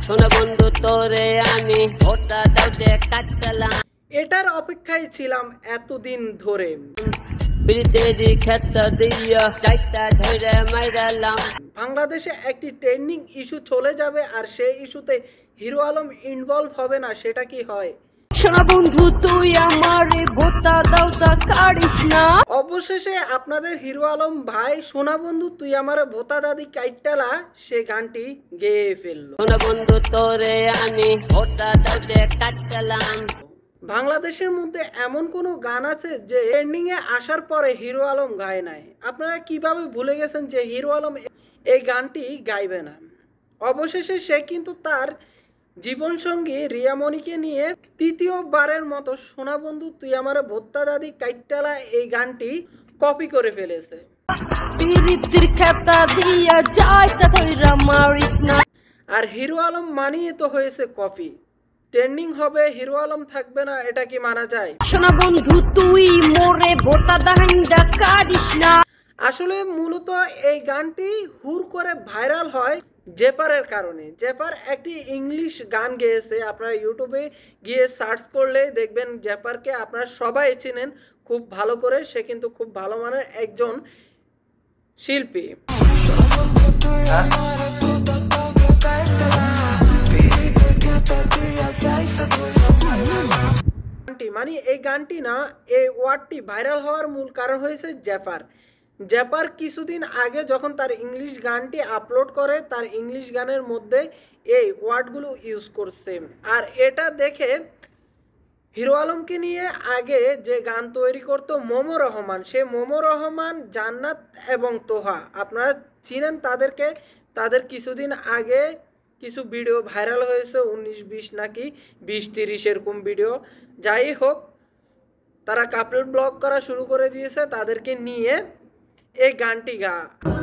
শোনা বন্ধু তোরে আমি ভোটটা দাউতে কাটলাম, এটার অপেক্ষায় ছিলাম এতদিন ধরে। বিদেশি ক্ষেত্র দিয়া চাইটা ধরে মাইরালাম। বাংলাদেশে একটি ট্রেন্ডিং ইস্যু চলে যাবে আর সেই ইস্যুতে হিরো আলম ইনভলভ হবে না, সেটা কি হয়? শোনা বন্ধু তুই আমারে ভোটটা দাউতে কাটিস না। অবশেষে আপনাদের হিরো আলম ভাই সোনা বন্ধু তুই আমার ভোতা দাদি কাইটালা সে গানটি গেয়ে ফেললো। শোনা বন্ধু তোরে আমি ভোটটা দাউতে কাটলাম। বাংলাদেশের মধ্যে এমন কোনো গান আছে যে ট্রেন্ডিং এ আসার পরে হিরো আলম গায় নাই? আপনারা কিভাবে ভুলে গেছেন যে হিরো আলম এই গানটি গাইবে না? অবশেষে সে কিন্তু তার জীবনসঙ্গী রিয়ামণিকে নিয়ে তৃতীয়বারের মতো সোনা বন্ধু তুই আমার ভোত্তা দাদি কাইটালা এই গানটি কপি করে ফেলেছে। বিরিতির ক্ষেত্র দিয়া চাইটা ধরে মারিস না। আর হিরো আলম মানিয়ে তো হয়েছে কপি। ট্রেন্ডিং হবে, হিরো আলম থাকবে না, এটা কি মানা যায়? শোনা বন্ধু তুই মোরে ভোটটা দাউতে কাটিস না। আসলে মূলত এই গানটি হুর করে ভাইরাল হয় জেপারের কারণে। জেপার একটি ইংলিশ গান গেয়েছে, আপনারা ইউটিউবে গিয়ে সার্চ করলে দেখবেন জেপারকে আপনারা সবাই চেনেন খুব ভালো করে। সে কিন্তু খুব ভালো মানের একজন শিল্পী। মানে এই গানটি না, এই ওয়ার্ডটি ভাইরাল হওয়ার মূল কারণ হয়েছে জেপার। জেপার কিছুদিন আগে যখন তার ইংলিশ গানটি আপলোড করে, তার ইংলিশ গানের মধ্যে এই ওয়ার্ডগুলো ইউজ করছে। আর এটা দেখে হিরো আলমকে নিয়ে আগে যে গান তৈরি করতো মোমো রহমান, সে মোমো রহমান, জান্নাত এবং তোহা, আপনারা চিনেন তাদেরকে। তাদের কিছুদিন আগে কিছু ভিডিও ভাইরাল হয়েছে, 19-20 নাকি 20-30 এরকম ভিডিও। যাই হোক, তারা কাপল ব্লগ করা শুরু করে দিয়েছে, তাদেরকে নিয়ে এই গানটি গা।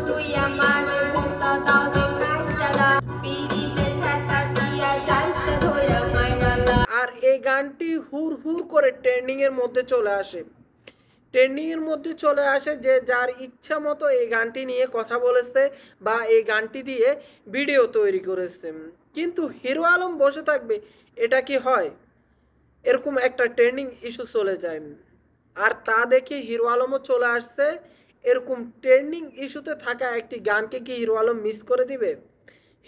তুই আমার ভোটটা দাউতে কাটলা, বিরিতির ক্ষেত্র দিয়া চাইটা ধরে মাইরালাম। আর এই গানটি হুর হুর করে ট্রেন্ডিং এর মধ্যে চলে আসে। ট্রেন্ডিং এর মধ্যে চলে আসে যে যার ইচ্ছা মতো এই গানটি নিয়ে কথা বলেছে বা এই গানটি দিয়ে ভিডিও তৈরি করেছে। কিন্তু হিরো আলম বসে থাকবে, এটা কি হয়? এরকম একটা ট্রেন্ডিং ইস্যু চলে যায় আর তা দেখে হিরো আলমও চলে আসছে। এরকম ট্রেন্ডিং ইস্যুতে থাকা একটি গানকে কি হিরো আলম মিস করে দিবে?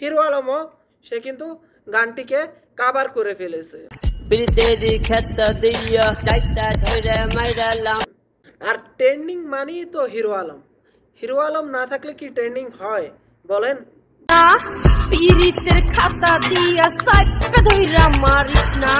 হিরো আলমও সে কিন্তু গানটিকে কাভার করে ফেলেছে। বিদেশি ক্ষেত্র দিয়া চাইটা ধরে মাইরালাম। আর ট্রেন্ডিং মানেই তো হিরো আলম। হিরো আলম না থাকলে কি ট্রেন্ডিং হয় বলেন? না, পিরিতের খাতা দিয়া সাইটটা ধইরা মারিস না।